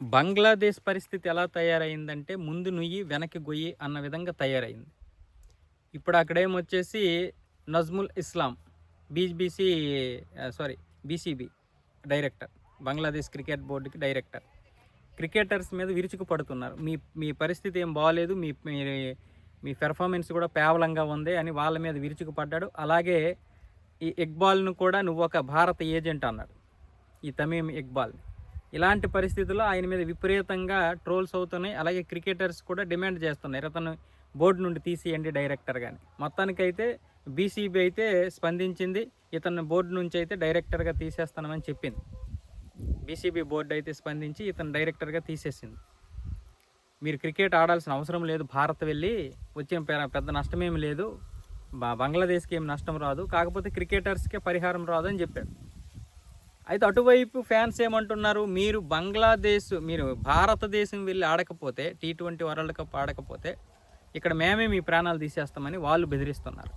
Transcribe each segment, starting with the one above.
బంగ్లాదేశ్ పరిస్థితి ఎలా తయారైందంటే ముందు నుయ్యి వెనక్కి గొయ్యి అన్న విధంగా తయారైంది. ఇప్పుడు అక్కడేమొచ్చేసి Najmul Islam BBC sorry BCB director, Bangladesh cricket బోర్డుకి డైరెక్టర్. క్రికెటర్స్ మీద విరుచుకు పడుతున్నారు. మీ మీ పరిస్థితి ఏం బాగోలేదు, మీ మీ పెర్ఫార్మెన్స్ కూడా పేవలంగా ఉంది అని వాళ్ళ మీద విరుచుకు పడ్డాడు. అలాగే ఈ ఇక్బాల్ను కూడా నువ్వు ఒక భారత ఏజెంట్ అన్నాడు, ఈ తమీమ్ ఇక్బాల్. ఇలాంటి పరిస్థితుల్లో ఆయన మీద విపరీతంగా ట్రోల్స్ అవుతున్నాయి. అలాగే క్రికెటర్స్ కూడా డిమాండ్ చేస్తున్నారు, ఇతను బోర్డు నుండి తీసేయండి డైరెక్టర్ కానీ. మొత్తానికైతే బీసీబీ అయితే స్పందించింది, ఇతను బోర్డు నుంచి అయితే డైరెక్టర్గా తీసేస్తానని చెప్పింది. బీసీబీ బోర్డు అయితే స్పందించి ఇతను డైరెక్టర్గా తీసేసింది. మీరు క్రికెట్ ఆడాల్సిన అవసరం లేదు, భారత్ వెళ్ళి వచ్చే పెద్ద నష్టమేమి లేదు, బంగ్లాదేశ్కి ఏం నష్టం రాదు, కాకపోతే క్రికెటర్స్కే పరిహారం రాదు అని చెప్పాడు. అయితే అటువైపు ఫ్యాన్స్ ఏమంటున్నారు, మీరు భారతదేశం వెళ్ళి ఆడకపోతే, T20 వరల్డ్ కప్ ఆడకపోతే ఇక్కడ మేమే మీ ప్రాణాలు తీసేస్తామని వాళ్ళు బెదిరిస్తున్నారు.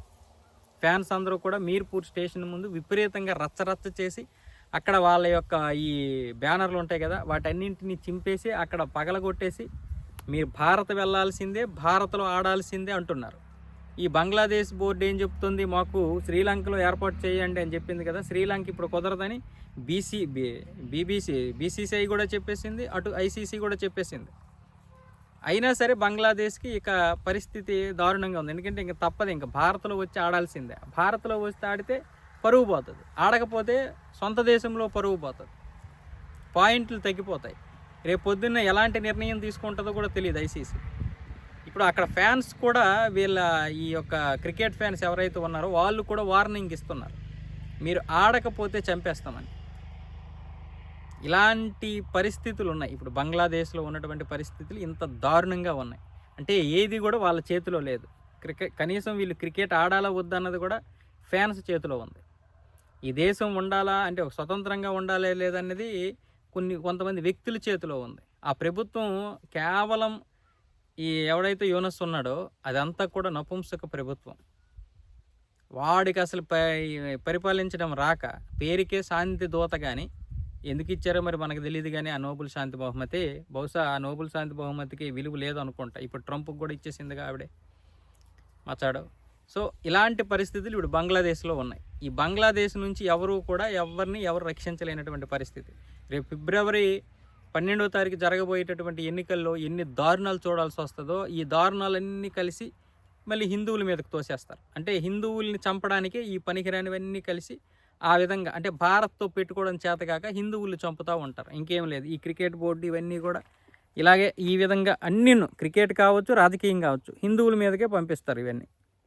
ఫ్యాన్స్ అందరూ కూడా మీర్పూర్ స్టేషన్ ముందు విపరీతంగా రచ్చరచ్చ చేసి అక్కడ వాళ్ళ యొక్క ఈ బ్యానర్లు ఉంటాయి కదా, వాటన్నింటినీ చింపేసి అక్కడ పగలగొట్టేసి మీరు భారత్ వెళ్ళాల్సిందే, భారత్లో ఆడాల్సిందే అంటున్నారు. ఈ బంగ్లాదేశ్ బోర్డు ఏం చెప్తుంది, మాకు శ్రీలంకలో ఏర్పాటు చేయండి అని చెప్పింది కదా, శ్రీలంక ఇప్పుడు కుదరదని బీసీసీఐ కూడా చెప్పేసింది, అటు ఐసీసీ కూడా చెప్పేసింది. అయినా సరే బంగ్లాదేశ్కి ఇక పరిస్థితి దారుణంగా ఉంది. ఎందుకంటే ఇంక తప్పదు, ఇంకా భారత్లో వచ్చి ఆడాల్సిందే. భారత్లో వచ్చి ఆడితే పరువు పోతుంది, ఆడకపోతే సొంత దేశంలో పరువు పోతుంది, పాయింట్లు తగ్గిపోతాయి. రేపు పొద్దున్న ఎలాంటి నిర్ణయం తీసుకుంటుందో కూడా తెలియదు ఐసీసీ. ఇప్పుడు అక్కడ ఫ్యాన్స్ కూడా వీళ్ళ ఈ యొక్క క్రికెట్ ఫ్యాన్స్ ఎవరైతే ఉన్నారో వాళ్ళు కూడా వార్నింగ్ ఇస్తున్నారు, మీరు ఆడకపోతే చంపేస్తామని. ఇలాంటి పరిస్థితులు ఉన్నాయి ఇప్పుడు బంగ్లాదేశ్లో ఉన్నటువంటి పరిస్థితులు ఇంత దారుణంగా ఉన్నాయి. అంటే ఏది కూడా వాళ్ళ చేతిలో లేదు. కనీసం వీళ్ళు క్రికెట్ ఆడాలా వద్దన్నది కూడా ఫ్యాన్స్ చేతిలో ఉంది. ఈ దేశం ఉండాలా అంటే స్వతంత్రంగా ఉండాలా లేదన్నది కొంతమంది వ్యక్తుల చేతిలో ఉంది. ఆ ప్రభుత్వం కేవలం ఈ ఎవడైతే యూనస్ ఉన్నాడో అదంతా కూడా నపుంసక ప్రభుత్వం. వాడికి అసలు పరిపాలించడం రాక పేరుకే శాంతి దూత, కానీ ఎందుకు ఇచ్చారో మరి మనకు తెలియదు. కానీ ఆ నోబెల్ శాంతి బహుమతి, బహుశా ఆ నోబెల్ శాంతి బహుమతికి విలువ లేదు అనుకుంటా. ఇప్పుడు ట్రంప్కి కూడా ఇచ్చేసిందిగా ఆవిడే మచాడో. సో ఇలాంటి పరిస్థితులు ఇప్పుడు బంగ్లాదేశ్లో ఉన్నాయి. ఈ బంగ్లాదేశ్ నుంచి ఎవరు రక్షించలేనటువంటి పరిస్థితి. రేపు ఫిబ్రవరి 12వ తారీఖు జరగబోయేటటువంటి ఎన్నికల్లో ఎన్ని దారుణాలు చూడాల్సి వస్తుందో, ఈ దారుణాలన్నీ కలిసి మళ్ళీ హిందువుల మీదకి తోసేస్తారు. అంటే హిందువుల్ని చంపడానికే ఈ పనికిరానివన్నీ కలిసి ఆ విధంగా, అంటే భారత్తో పెట్టుకోవడం చేతకాక హిందువులు చంపుతూ ఉంటారు. ఇంకేం లేదు. ఈ క్రికెట్ బోర్డు ఇవన్నీ కూడా ఇలాగే ఈ విధంగా అన్నీ, క్రికెట్ కావచ్చు, రాజకీయం కావచ్చు, హిందువుల మీదకే పంపిస్తారు ఇవన్నీ.